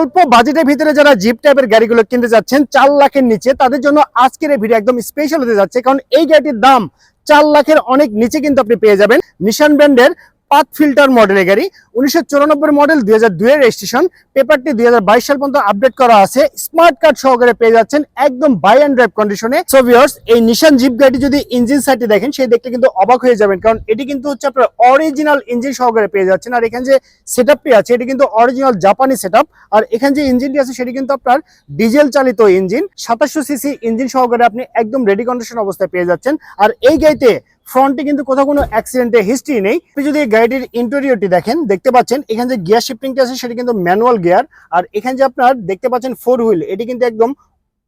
অল্প বাজেটের ভিতরে যারা জিপ টাইপের গাড়িগুলো কিনতে যাচ্ছেন 4 লাখের নিচে, তাদের জন্য আজকের এই ভিডিও একদম স্পেশাল হতে যাচ্ছে, কারণ এই গাড়িটির দাম 4 লাখের অনেক নিচে কিন্তু আপনি পেয়ে যাবেন। নিশান ব্র্যান্ডের পাথ ফিল্টার মডেলের গাড়ি, 1994 মডেল, 2002 এর রেজিস্ট্রেশন, পেপারটি 2022 সাল পর্যন্ত আপডেট করা আছে, স্মার্ট কার্ড সহকারে পেয়ে যাচ্ছেন একদম বাই অ্যান্ড ড্রাইভ কন্ডিশনে। সো ভিউয়ার্স, এই নিশান জিপ গাড়িটি যদি ইঞ্জিন সাইডে দেখেন, সেই দেখতে কিন্তু অবাক হয়ে যাবেন, কারণ এটি কিন্তু হচ্ছে আপনার অরিজিনাল ইঞ্জিন সহকারে পেয়ে যাচ্ছেন। আর এখানে যে সেটআপটি আছে, এটি কিন্তু অরিজিনাল জাপানি সেটআপ। আর এখানে যে ইঞ্জিনটি আছে, সেটি কিন্তু আপনার ডিজেল চালিত ইঞ্জিন, 2700 সিসি ইঞ্জিন সহকারে আপনি একদম রেডি কন্ডিশন অবস্থায় পেয়ে যাচ্ছেন। আর এই গাড়িতে ফ্রন্টে কিন্তু কোথাও কোনো অ্যাক্সিডেন্টের হিস্ট্রি নেই। আপনি যদি গাড়িটির ইন্টেরিয়রটি দেখেন, দেখতে পাচ্ছেন এখানে যে গিয়ার শিফটিংটি আছে, সেটা কিন্তু ম্যানুয়াল গিয়ার। আর এখানে যে আপনার দেখতে পাচ্ছেন 4 হুইল, এটি কিন্তু একদম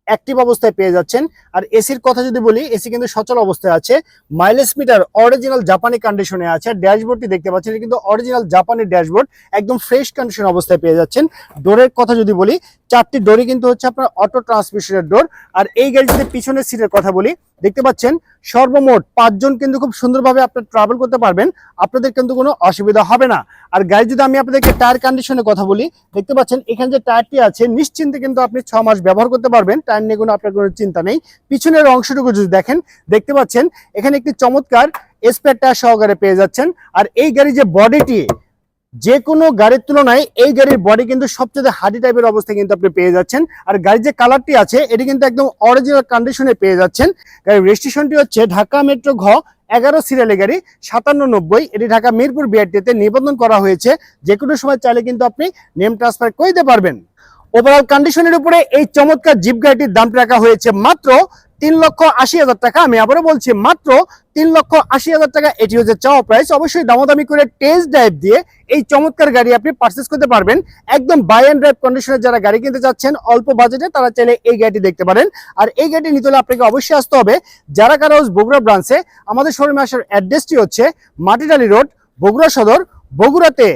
অ্যাক্টিভ অবস্থায় পেয়ে যাচ্ছেন। আর এসির কথা যদি বলি, এসি কিন্তু সচল অবস্থায় আছে, মাইলেজ মিটার অরিজিনাল জাপানি কন্ডিশনে আছে। আর ড্যাশবোর্ডটি দেখতে পাচ্ছেন, এটা কিন্তু অরিজিনাল জাপানি ড্যাশবোর্ড, একদম ফ্রেশ কন্ডিশন অবস্থায় পেয়ে যাচ্ছেন। ডোরের কথা যদি বলি, 4টি ডোরই কিন্তু হচ্ছে আপনার অটো ট্রান্সমিশনের ডোর। আর এই গাড়ির যদি পিছনের সিটের কথা বলি, দেখতে পাচ্ছেন সর্বমোট 5 জন কিন্তু খুব সুন্দরভাবে আপনার ট্রাভেল করতে পারবেন, আপনাদের কিন্তু কোনো অসুবিধা হবে না। আর গাড়ি যদি আমি আপনাদেরকে টায়ার কন্ডিশনের কথা বলি, দেখতে পাচ্ছেন এখানে যে টায়ারটি আছে, নিশ্চিন্তে কিন্তু আপনি 6 মাস ব্যবহার করতে পারবেন, টায়ার নিয়ে কোনো আপনার কোনো চিন্তা নেই। পিছনের অংশটুকু যদি দেখেন, দেখতে পাচ্ছেন এখানে একটি চমৎকার স্পেয়ার টায়ার সহকারে পেয়ে যাচ্ছেন। আর এই গাড়ির যে বডিটি, যে কোনো গাড়ির তুলনায় এই গাড়ির বডি কিন্তু সবচেয়ে হার্ডি টাইপের অবস্থায় কিন্তু আপনি পেয়ে যাচ্ছেন। আর গাড়ির যে কালারটি আছে, এটি কিন্তু একদম অরিজিনাল কন্ডিশনে পেয়ে যাচ্ছেন। গাড়ির রেজিস্ট্রেশনটি হচ্ছে ঢাকা মেট্রো ঘ 11 সিরিয়ালের গাড়ি, 5790, এটি ঢাকা মিরপুর বিআরটিতে নিবন্ধন করা হয়েছে। যে কোনো সময় চাইলে কিন্তু আপনি নেম ট্রান্সফার করে দিতে পারবেন। ওভারঅল কন্ডিশনের উপরে এই চমৎকার জিপ গাড়িটির দাম রাখা হয়েছে মাত্র 3,80,000 টাকা। আমি আবারও বলছি, মাত্র 3,80,000 টাকা। এটি হচ্ছে চাওয়া প্রাইস। অবশ্যই দামাদামি করে টেস্ট ড্রাইভ দিয়ে এই চমৎকার গাড়ি আপনি পারচেস করতে পারবেন। একদম বাই অ্যান্ড ড্রাইভ কন্ডিশনে যারা গাড়ি কিনতে যাচ্ছেন অল্প বাজেটে, তারা চাইলে এই গাড়িটি দেখতে পারেন। আর এই গাড়িটি নিতে হলে আপনাকে অবশ্যই আসতে হবে যারা কার হাউস বগুড়া ব্রাঞ্চে। আমাদের শোরুমে আসার অ্যাড্রেসটি হচ্ছে মাটিডালি রোড, বগুড়া সদর, বগুড়াতে